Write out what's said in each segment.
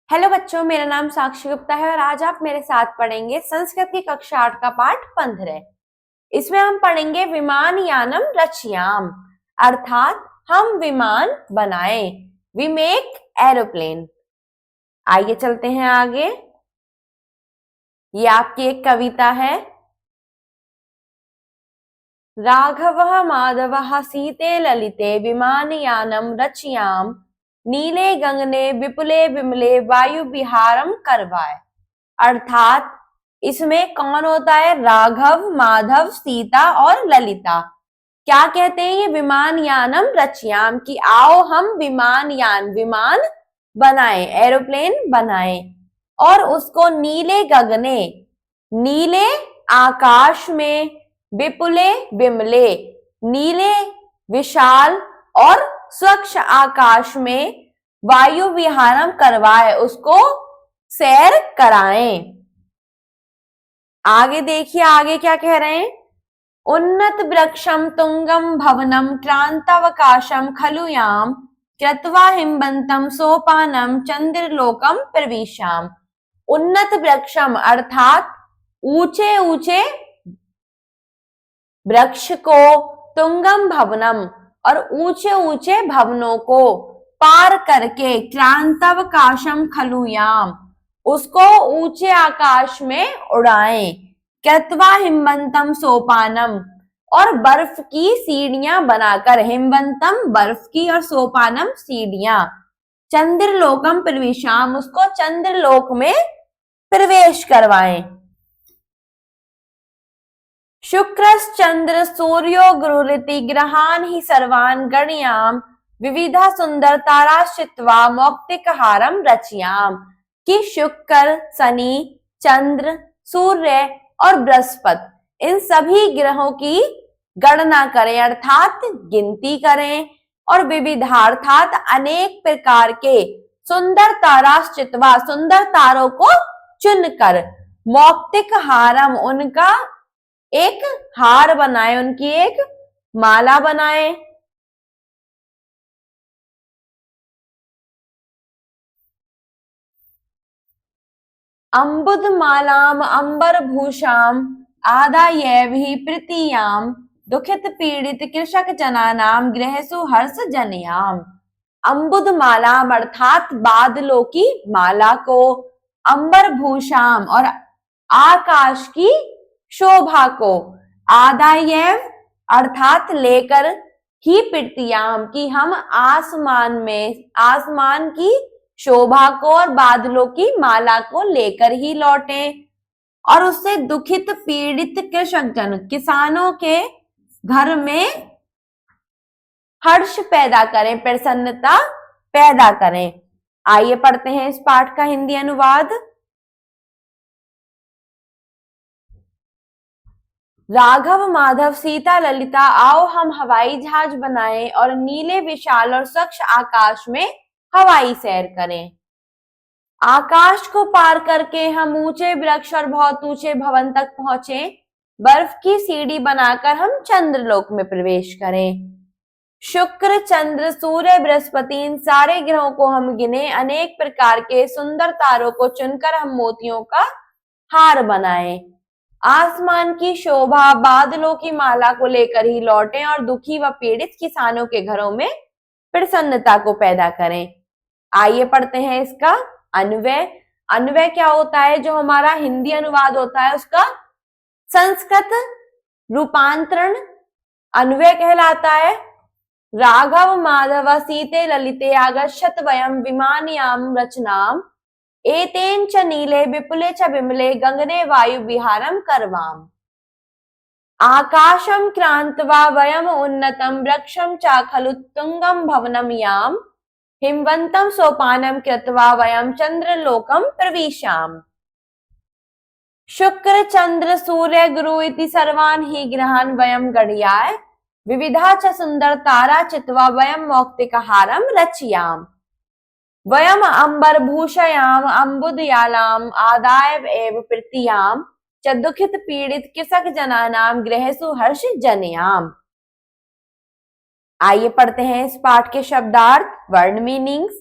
Hello बच्चों, मेरा नाम साक्षी गुप्ता है और आज आप मेरे साथ पढ़ेंगे संस्कृत की कक्षा 8 का पाठ 15। इसमें हम पढ़ेंगे विमान यानम रचयाम, अर्थात हम विमान बनाएं। We make aeroplane. आइए चलते हैं आगे। ये आपकी एक कविता है। राघवः माधवः सीते ललिते विमान यानम रचयाम, नीले गगने विपुले विमले वायु विहारम करवाए। अर्थात इसमें कौन होता है? राघव, माधव, सीता और ललिता। क्या कहते हैं ये? विमान यानम रचयाम, कि आओ हम विमान बनाएं, एरोप्लेन बनाएं। और उसको नीले गगने, नीले आकाश में, विपुले विमले, नीले विशाल और स्वच्छ आकाश में, वायु विहारम करवाए, उसको सैर कराएं। आगे देखिए, आगे क्या कह रहे हैं? उन्नत वृक्षम तुंगम भवनम क्रांतावकाशम खलुयाम, कृत्वा हिमबंतम सोपानम चंद्रलोकम प्रविशाम। उन्नत वृक्षम अर्थात ऊंचे ऊंचे वृक्ष को, तुंगम भवनम और ऊंचे ऊंचे भवनों को पार करके, क्रांतावकाशम खलुयाम उसको ऊंचे आकाश में उड़ाएं, कृत्वा हिमवंतम सोपानम और बर्फ की सीढ़ियां बनाकर, हिमवंतम बर्फ की और सोपानम सीढ़ियां, चंद्रलोकम प्रविशाम उसको चंद्रलोक में प्रवेश करवाएं। शुक्रश्चंद्र सूर्यो गुरुरिति ग्रहान ही सर्वान गणयाम, विविधा सुंदर ताराश्चित्वा मौक्तिकहारम रचयाम। कि शुक्र, शनि, चंद्र, सूर्य और बृहस्पति, इन सभी ग्रहों की गणना करें अर्थात गिनती करें, और विविधार्थात अनेक प्रकार के, सुंदर ताराश्चित्वा सुंदर तारों को चुनकर, मौक्तिक हारम उनका एक हार बनाए, उनकी एक माला बनाए। अंबुद मालाम अंबर भूषाम आदायैहि प्रीतियाम, दुखित पीड़ित कृषक जनानाम गृहसु हर्ष जनयाम। अंबुद मालाम अर्थात बादलों की माला को, अंबर भूषाम और आकाश की शोभा को, आदायैव अर्थात लेकर, ही प्रीतियाम की हम आसमान में, आसमान की शोभा को और बादलों की माला को लेकर ही लौटे, और उससे दुखित पीड़ित कृषक जन, किसानों के घर में हर्ष पैदा करें, प्रसन्नता पैदा करें। आइए पढ़ते हैं इस पाठ का हिंदी अनुवाद। राघव, माधव, सीता, ललिता, आओ हम हवाई जहाज बनाएं और नीले विशाल और स्वच्छ आकाश में हवाई सैर करें। आकाश को पार करके हम ऊंचे वृक्ष और बहुत ऊंचे भवन तक पहुंचे, बर्फ की सीढ़ी बनाकर हम चंद्रलोक में प्रवेश करें। शुक्र, चंद्र, सूर्य, बृहस्पति, इन सारे ग्रहों को हम गिने, अनेक प्रकार के सुंदर तारों को चुनकर हम मोतियों का हार बनाएं। आसमान की शोभा, बादलों की माला को लेकर ही लौटे और दुखी व पीड़ित किसानों के घरों में प्रसन्नता को पैदा करें। आइए पढ़ते हैं इसका अन्वय। अन्वय क्या होता है? जो हमारा हिंदी अनुवाद होता है उसका संस्कृत रूपांतरण अन्वय कहलाता है। राघव, माधव, सीते, ललिते आगच्छत वयम विमानयाम रचनाम, एतेन च नीले विपुले च विमले गगने वायु विहारम करवाम। आकाशम क्रांत्वा वयम उन्नतम वृक्षम च खलु तुंगम भवनम याम, हिमवंतम सोपानम कृत्वा वयम चंद्रलोकम प्रविशाम। शुक्र, चंद्र, सूर्य, गुरु इति सर्वान् हि ग्रहान् वयम गणयाय, विविधा च सुंदर तारा चित्वा वयम मौक्तिकहारम रचयाम। वयम अंबर भूषयाम अंबुदयालाम आदाय एव प्रीतियाम, च दुखित पीड़ित कृषक जनानाम गृहसु हर्ष जनयाम। आइए पढ़ते हैं इस पाठ के शब्दार्थ, वर्ड मीनिंग्स।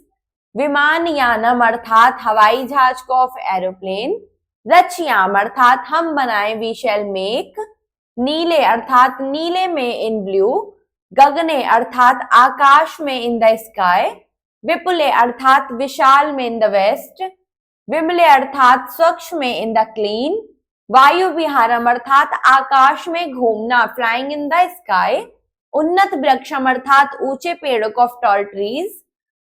विमानयानम अर्थात हवाई जहाज को, ऑफ एरोप्लेन। रचयाम अर्थात हम बनाए, वी शैल मेक। नीले अर्थात नीले में, इन ब्लू। गगने अर्थात आकाश में, इन द स्काई। विपुले अर्थात विशाल में, इन द वेस्ट। विमले अर्थात स्वच्छ में, इन द क्लीन। वायु विहारम अर्थात आकाश में घूमना, फ्लाइंग इन द स्काई। उन्नत वृक्षम अर्थात ऊंचे पेड़ों को, ऑफ टॉल ट्रीज।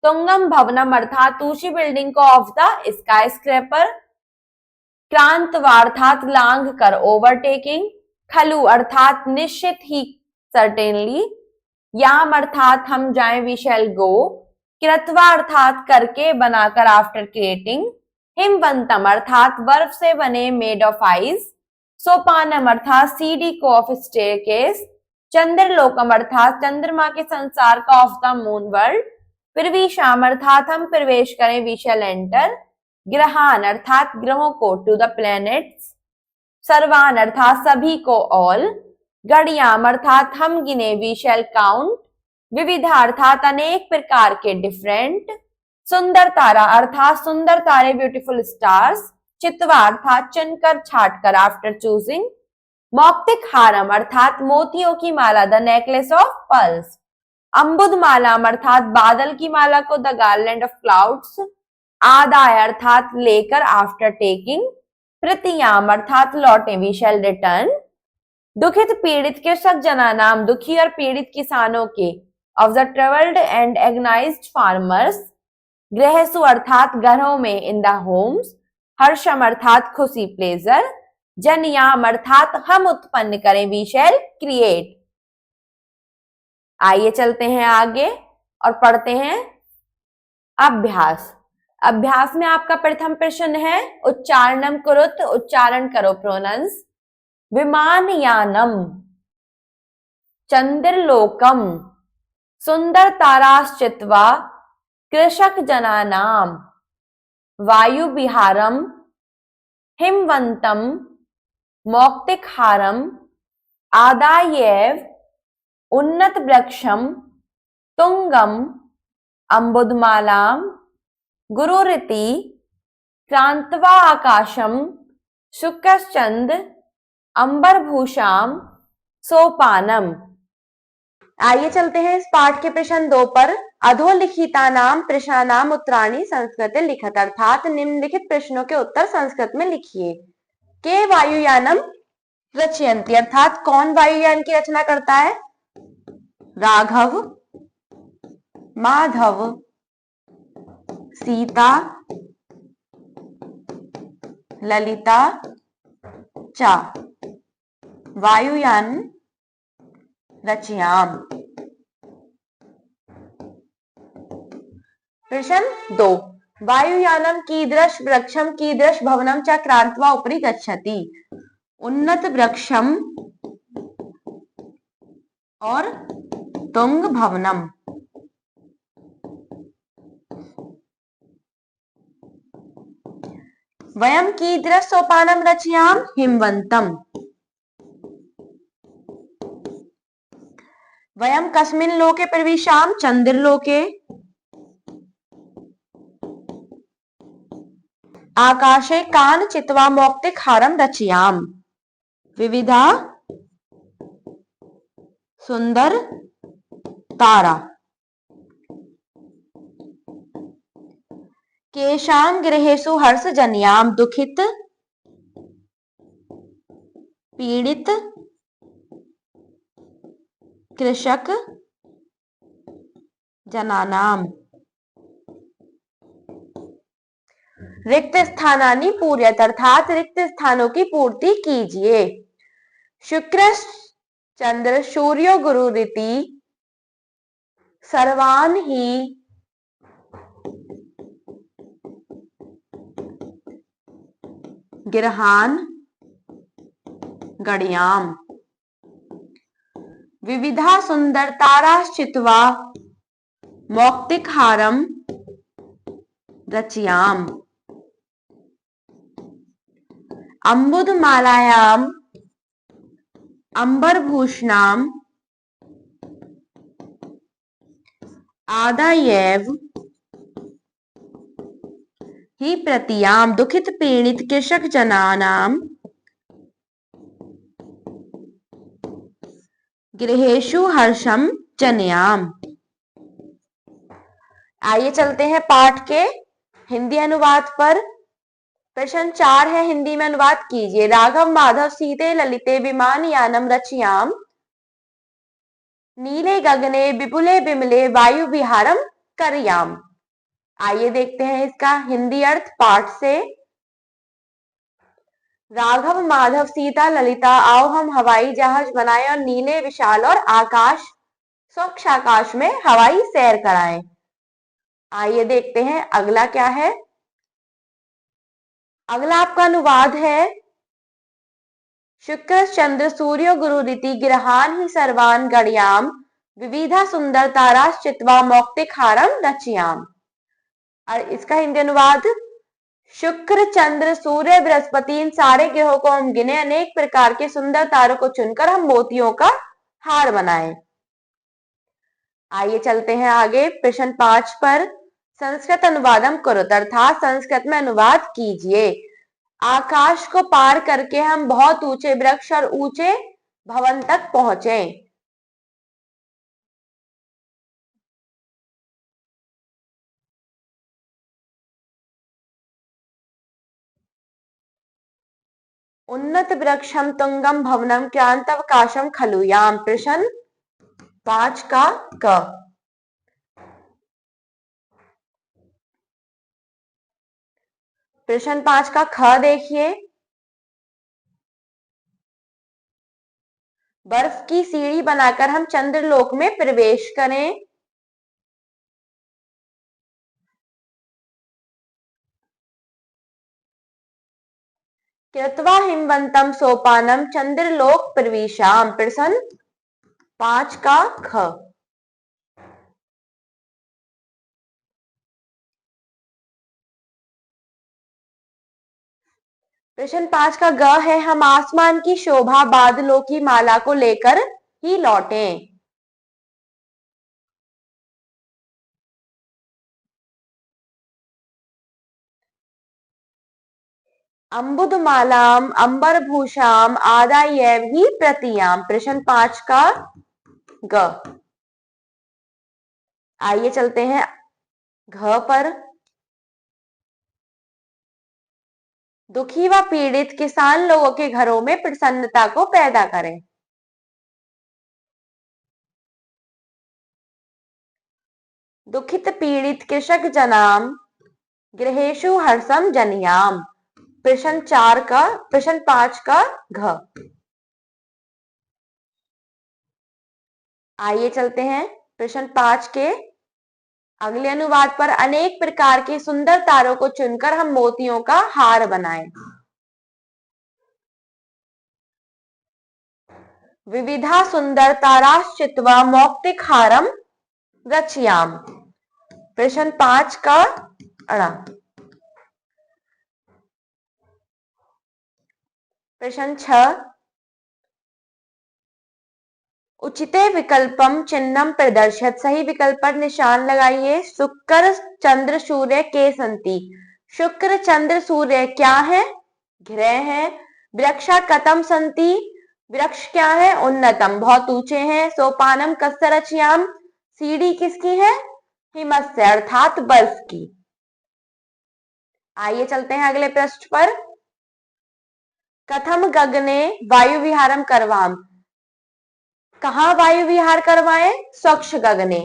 तुंगम भवनम अर्थात ऊंची बिल्डिंग को, ऑफ द स्काई स्क्रैपर। क्रांतवा अर्थात लांघ कर, ओवरटेकिंग। खलु अर्थात निश्चित ही, सर्टेनली। याम अर्थात हम जाएं, वी शैल गो। कृत्वा अर्थात करके, बनाकर, आफ्टर क्रिएटिंग। हिमवंतम अर्थात बर्फ से बने, मेड ऑफ आइस। सोपानम अर्थात सीढ़ी को, ऑफ स्टेयरकेस। चंद्रलोकम अर्थात चंद्रमा के संसार का, ऑफ द मून वर्ल्ड। प्रविशाम अर्थात हम प्रवेश करें, वी शैल एंटर। ग्रहान अर्थात ग्रहों को, टू द प्लैनेट्स। सर्वान अर्थात सभी को, ऑल। गणयाम अर्थात हम गिने, वी शैल काउंट। विविधा अर्थात अनेक प्रकार के, डिफरेंट। सुंदर तारा अर्थात सुंदर तारे, ब्यूटीफुल स्टार्स। चितवा अर्थात चुनकर, छाटकर, आफ्टर चूजिंग। मौक्तिक हारम अर्थात मोतियों की माला, द नेकलेस ऑफ पर्ल्स। अम्बुद मालाम अर्थात बादल की माला को, द गार्लैंड ऑफ क्लाउड्स। आदाय अर्थात लेकर, आफ्टर टेकिंग। प्रतियाम अर्थात लौटे, वी शैल रिटर्न। दुखित पीड़ित कृषक जना नाम, दुखी और पीड़ित किसानों के, of the troubled and agonised farmers. गृहसु अर्थात घरों में, इन द होम्स। हर्षम अर्थात खुशी, प्लेजर। जनयाम अर्थात हम उत्पन्न करें, वी शैल क्रिएट। आइए चलते हैं आगे और पढ़ते हैं अभ्यास। अभ्यास में आपका प्रथम प्रश्न है, उच्चारणम कुरुत, उच्चारण करो, प्रोनंस। विमानयानम, चंद्रलोकम, सुंदर ताराश्चित्वा, कृषक जनानाम, वायु विहारम, हिमवंतम, मौक्तिक हारम, आदायैव, उन्नत वृक्षम, तुंगम, अम्बुदमालाम, गुरुरिति, क्रांतवा आकाशम, शुक्रश्चंद, अंबरभूषाम, सोपानम। आइए चलते हैं इस पाठ के प्रश्न 2 पर। अधोलिखिता नाम प्रश्नानाम उत्तराणी संस्कृत लिखत अर्थात निम्नलिखित प्रश्नों के उत्तर संस्कृत में लिखिए। के वायुयानम रचयन्ति अर्थात कौन वायुयान की रचना करता है? राघव, माधव, सीता, ललिता च वायुयान रचयाम। प्रश्न 2, वायुयानम कीदृश वृक्षम कीदृश भवनम च क्रांत्वा उपरि गच्छति। उन्नत वृक्षम और तुंग भवनम। वयम कीदृश सोपानम रचयाम। हिमवंतम। वयम कस्मिन् लोके प्रविशाम। चंद्रलोके। आकाशे कान चित्वा मौक्तिक हारम रचयाम। विविधा सुंदर तारा। केशाम गृहेषु हर्ष जन्याम। दुखित पीड़ित कृषक जनानाम। रिक्त स्थानानि पूर्यत अर्थात रिक्त स्थानों की पूर्ति कीजिए। शुक्र चंद्र सूर्यो गुरु रीति सर्वान ही गिरहान गणयाम। विविधा सुंदर ताराश्चित्वा मौक्तिक हारम रचयाम। अम्बुद मालायाम अंबरभूषणाम आदायैव ही प्रतीयाम दुखित पीड़ित कृषक जनानाम गृहेषु हर्षम जनयाम। आइए चलते हैं पाठ के हिंदी अनुवाद पर। प्रश्न 4 है, हिंदी में अनुवाद कीजिए। राघव माधव सीते ललिते विमान यानम रचयाम नीले गगने विपुले विमले वायु विहारम करयाम। आइए देखते हैं इसका हिंदी अर्थ पाठ से। राघव माधव सीता ललिता आओ हम हवाई जहाज बनाए और नीले विशाल और आकाश स्वच्छ आकाश में हवाई सैर कराएं। आइए देखते हैं अगला क्या है। अगला आपका अनुवाद है, शुक्र चंद्र सूर्य गुरु रीति गिरहान ही सर्वान गणयाम विविधा सुंदर तारा चित्वा मौक्तिक रचयाम। और इसका हिंदी अनुवाद, शुक्र चंद्र सूर्य बृहस्पति इन सारे ग्रहों को हम गिने, अनेक प्रकार के सुंदर तारों को चुनकर हम मोतियों का हार बनाए। आइए चलते हैं आगे प्रश्न 5 पर। संस्कृत अनुवादम कुरुत अर्थात संस्कृत में अनुवाद कीजिए। आकाश को पार करके हम बहुत ऊंचे वृक्ष और ऊंचे भवन तक पहुंचे। उन्नत वृक्षम तुंगम भवनम क्रांतवकाशम खलुयाम। प्रश्न 5 का क। प्रश्न 5 का ख देखिए। बर्फ की सीढ़ी बनाकर हम चंद्रलोक में प्रवेश करें। कृत्वा हिमवंतम सोपानम चंद्रलोक प्रवेशाम। प्रश्न 5 का ख। प्रश्न 5 का ग है, हम आसमान की शोभा बादलों की माला को लेकर ही लौटे। अंबुदमालाम अंबरभूषाम आदायैव ही प्रतीयाम। प्रश्न 5 का ग। आइए चलते हैं घ पर। दुखी व पीड़ित किसान लोगों के घरों में प्रसन्नता को पैदा करें। दुखित पीड़ित कृषक जनाम गृहेषु हर्षम जनयाम। प्रश्न 5 का घ। आइए चलते हैं प्रश्न 5 के अगले अनुवाद पर। अनेक प्रकार के सुंदर तारों को चुनकर हम मोतियों का हार बनाएं। विविधा सुंदर ताराश्चित्वा मौक्तिक हारम रचयाम। प्रश्न 5 का अड़ा। प्रश्न 6, उचिते विकल्पम चिन्हम प्रदर्शित। सही विकल्प पर निशान लगाइए। शुक्र चंद्र सूर्य के संति। शुक्र चंद्र सूर्य क्या है? ग्रह है। वृक्षा कतम संति। वृक्ष क्या है? उन्नतम बहुत ऊंचे हैं। सोपानम कस्य रचयाम। सीढ़ी किसकी है? हिमस्य अर्थात बर्फ की। आइए चलते हैं अगले पृष्ठ पर। कथम गगने वायु विहारम करवाम। कहा वायु विहार करवाएं? स्वच्छ गगने।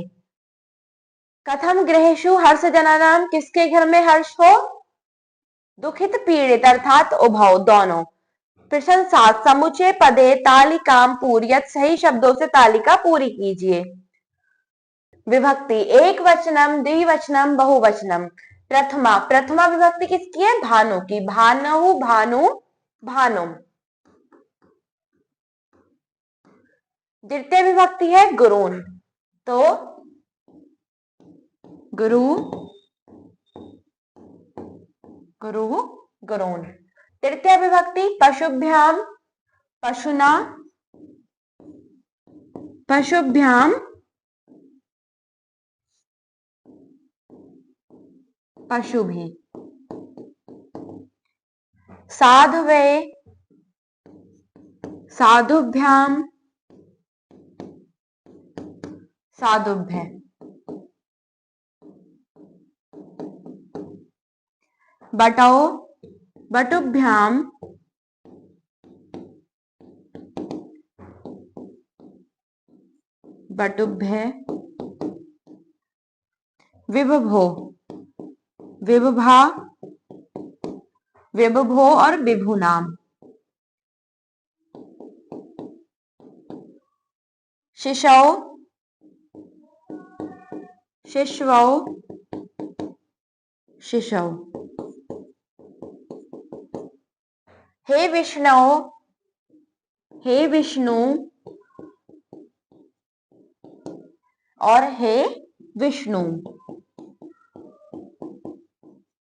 कथम गृहेषु हर्ष जनानाम। किसके घर में हर्ष हो? दुखित पीड़ित अर्थात उभव दोनों। प्रश्न 7, समुचे पदे तालिकाम पूर्यत। सही शब्दों से तालिका पूरी कीजिए। विभक्ति एक वचनम द्विवचनम बहुवचनम। प्रथमा विभक्ति किसकी है? भानु की। भानु भानु भानुम। द्वितीय विभक्ति है गुरुन, तो गुरु गुरु गुरुन। तृतीय विभक्ति पशुभ्याम पशुना पशुभ्याम पशुभि। साधवे, साधुभ्याम, साधुभ्य। बटो, बटुभ्याम, बटुभ्य। विभुभो, विभुभा, विभुभो और विभु नाम। शिशौ, शिशवौ, शिशौ। हे विष्णु, हे विष्णु और हे विष्णु।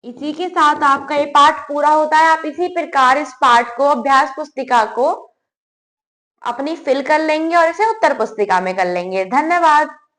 इसी के साथ आपका ये पाठ पूरा होता है। आप इसी प्रकार इस पाठ को, अभ्यास पुस्तिका को अपनी फिल कर लेंगे और इसे उत्तर पुस्तिका में कर लेंगे। धन्यवाद।